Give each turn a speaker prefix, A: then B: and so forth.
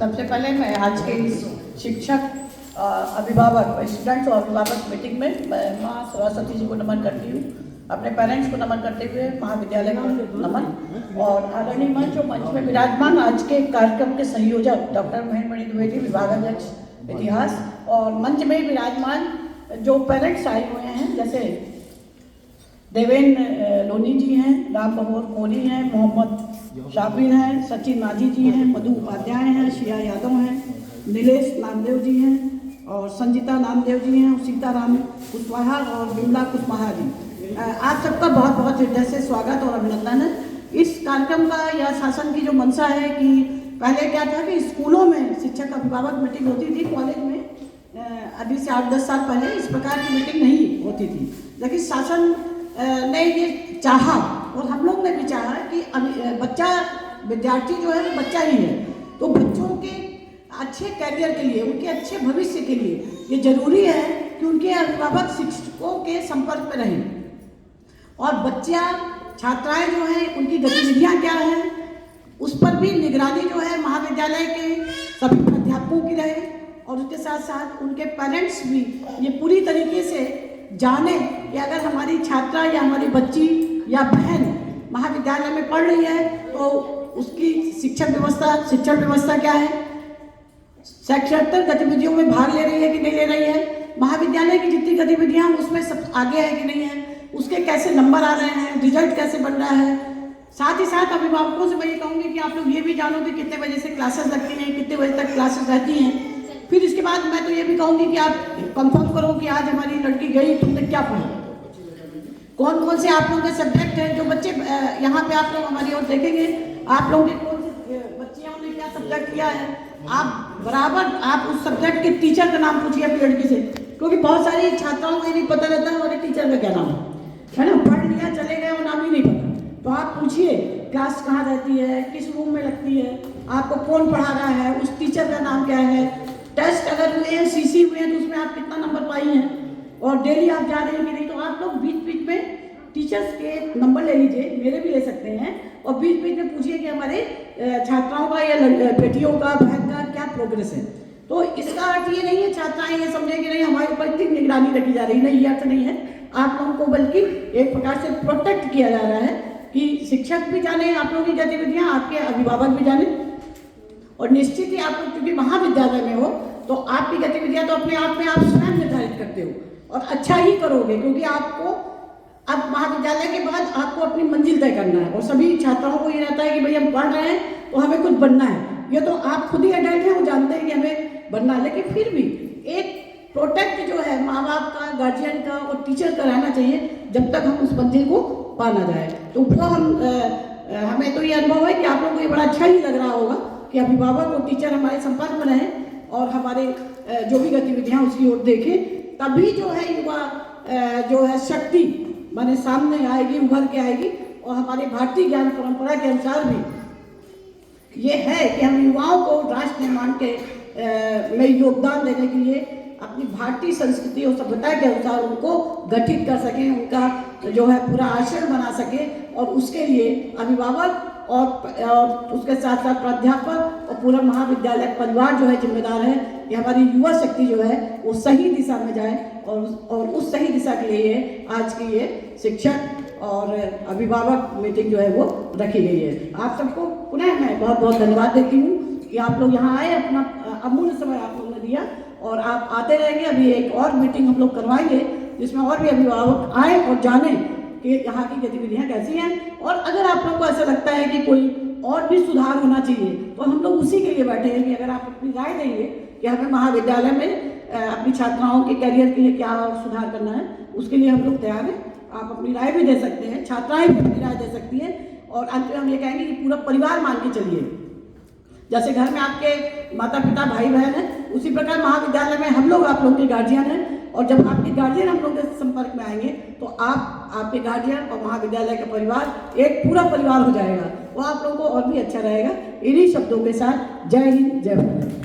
A: सबसे पहले मैं आज के इस शिक्षक अभिभावक स्टूडेंट्स और अभिभावक मीटिंग में मैं माँ सरस्वती जी को नमन करती हूँ, अपने पेरेंट्स को नमन करते हुए महाविद्यालय को नमन और आदरणीय मंच और मंच में विराजमान आज के कार्यक्रम के संयोजक डॉक्टर महेंद्र द्विवेदी, विभागाध्यक्ष इतिहास, और मंच में विराजमान जो पेरेंट्स आए हुए हैं जैसे देवेंद्र लोनी जी हैं, राम बहोर कोहली हैं, मोहम्मद शाबिर हैं, सचिन माझी जी हैं, मधु उपाध्याय हैं, शिया यादव हैं, नीलेश नामदेव जी हैं और संजीता नामदेव जी हैं, सीताराम कुशवाहा और बिमला कुशवाहा जी। आप सबका बहुत बहुत हृदय से स्वागत और अभिनंदन है। इस कार्यक्रम का या शासन की जो मंशा है कि पहले क्या था कि स्कूलों में शिक्षक अभिभावक मीटिंग होती थी, कॉलेज में अभी से 8-10 साल पहले इस प्रकार की मीटिंग नहीं होती थी, लेकिन शासन ने ये चाहा और हम लोग ने भी चाहा कि बच्चा विद्यार्थी जो है वो बच्चा ही है, तो बच्चों के अच्छे करियर के लिए, उनके अच्छे भविष्य के लिए ये जरूरी है कि उनके अभिभावक शिक्षकों के संपर्क में रहें और बच्चा छात्राएं जो हैं उनकी गतिविधियां क्या हैं उस पर भी निगरानी जो है महाविद्यालय के सभी प्राध्यापकों की रहे और उसके साथ साथ उनके पेरेंट्स भी ये पूरी तरीके से जाने कि अगर हमारी छात्रा या हमारी बच्ची या बहन महाविद्यालय में पढ़ रही है तो उसकी शिक्षण व्यवस्था क्या है, शैक्षणिक गतिविधियों में भाग ले रही है कि नहीं ले रही है, महाविद्यालय की जितनी गतिविधियां उसमें सब आगे है कि नहीं है, उसके कैसे नंबर आ रहे हैं, रिजल्ट कैसे बन रहा है। साथ ही साथ अभिभावकों से मैं ये कहूँगी कि आप लोग ये भी जानो कि कितने बजे से क्लासेस लगती हैं, कितने बजे तक क्लासेस रहती हैं। फिर इसके बाद मैं तो ये भी कहूँगी कि आप कंफर्म करो कि आज हमारी लड़की गई, तुमने क्या पढ़ा, कौन कौन से आप लोगों के सब्जेक्ट हैं। जो बच्चे यहाँ पे आप लोग हमारी ओर देखेंगे, आप लोगों के कौन से बच्चियों ने क्या सब्जेक्ट किया है, आप बराबर आप उस सब्जेक्ट के टीचर का नाम पूछिए अपनी लड़की से, क्योंकि बहुत सारी छात्राओं को ये नहीं पता रहता हमारे टीचर का क्या नाम है ना, पढ़ लिया चले गए और नाम ही नहीं पता। तो आप पूछिए क्लास कहाँ रहती है, किस रूम में लगती है, आपको कौन पढ़ा रहा है, उस टीचर का नाम क्या है, टेस्ट अगर हुए हैं, सीसी हुए हैं तो उसमें आप कितना नंबर पाई हैं और डेली आप जा रहे हैं कि नहीं। तो आप लोग बीच बीच में टीचर्स के नंबर ले लीजिए, मेरे भी ले सकते हैं, और बीच बीच में पूछिए कि हमारे छात्राओं का या बेटियों का बहन का क्या प्रोग्रेस है। तो इसका अर्थ ये नहीं है छात्राएं ये समझें कि नहीं हमारे ऊपर इतनी निगरानी रखी जा रही, नहीं ये अर्थ नहीं है। आप लोगों को बल्कि एक प्रकार से प्रोटेक्ट किया जा रहा है कि शिक्षक भी जाने आप लोगों की गतिविधियाँ, आपके अभिभावक भी जाने, और निश्चित ही आप लोग क्योंकि महाविद्यालय में हो तो आपकी गतिविधियां तो अपने आप में आप स्वयं निर्धारित करते हो और अच्छा ही करोगे, क्योंकि आपको अब महाविद्यालय के बाद आपको अपनी मंजिल तय करना है। और सभी छात्राओं को ये रहता है कि भाई हम पढ़ रहे हैं तो हमें कुछ बनना है, ये तो आप खुद ही एडल्ट हैं, वो जानते हैं कि हमें बनना है, लेकिन फिर भी एक प्रोटेक्ट जो है माँ बाप का, गार्जियन का और टीचर का रहना चाहिए जब तक हम उस मंजिल को पा ना जाए। तो वो हमें तो ये अनुभव है कि आप लोगों को ये बड़ा अच्छा ही लग रहा होगा कि अभिभावक और टीचर हमारे संपर्क में रहें और हमारे जो भी गतिविधियां उसकी ओर देखें, तभी जो है युवा जो है शक्ति माने सामने आएगी, उभर के आएगी। और हमारे भारतीय ज्ञान परंपरा के अनुसार भी ये है कि हम युवाओं को राष्ट्र निर्माण के में योगदान देने के लिए अपनी भारतीय संस्कृति और सभ्यता के अनुसार उनको गठित कर सकें, उनका जो है पूरा आचरण बना सकें, और उसके लिए अभिभावक और उसके साथ साथ प्राध्यापक और पूरा महाविद्यालय परिवार जो है जिम्मेदार है कि हमारी युवा शक्ति जो है वो सही दिशा में जाए, और उस सही दिशा के लिए आज की ये शिक्षक और अभिभावक मीटिंग जो है वो रखी गई है। आप सबको पुनः मैं बहुत बहुत धन्यवाद देती हूँ कि आप लोग यहाँ आए, अपना अमूल्य समय आप लोगों ने दिया, और आप आते रहेंगे। अभी एक और मीटिंग हम लोग करवाएंगे जिसमें और भी अभिभावक आए और जाने कि यहाँ की गतिविधियाँ कैसी हैं, और अगर आप लोगों को ऐसा लगता है कि कोई और भी सुधार होना चाहिए तो हम लोग उसी के लिए बैठे हैं कि अगर आप अपनी राय देंगे कि हमें महाविद्यालय में अपनी छात्राओं के करियर के लिए क्या और सुधार करना है, उसके लिए हम लोग तैयार हैं। आप अपनी राय भी दे सकते हैं, छात्राएं भी अपनी राय दे सकती हैं, और अंत में हम ये कहेंगे कि पूरा परिवार मान के चलिए। जैसे घर में आपके माता पिता भाई बहन हैं, उसी प्रकार महाविद्यालय में हम लोग आप लोगों के गार्जियन हैं, और जब आपके गार्जियन हम लोग के संपर्क में आएंगे तो आप, आपके गार्जियन और महाविद्यालय का परिवार एक पूरा परिवार हो जाएगा, वो आप लोगों को और भी अच्छा रहेगा। इन्हीं शब्दों के साथ जय हिंद, जय भारत।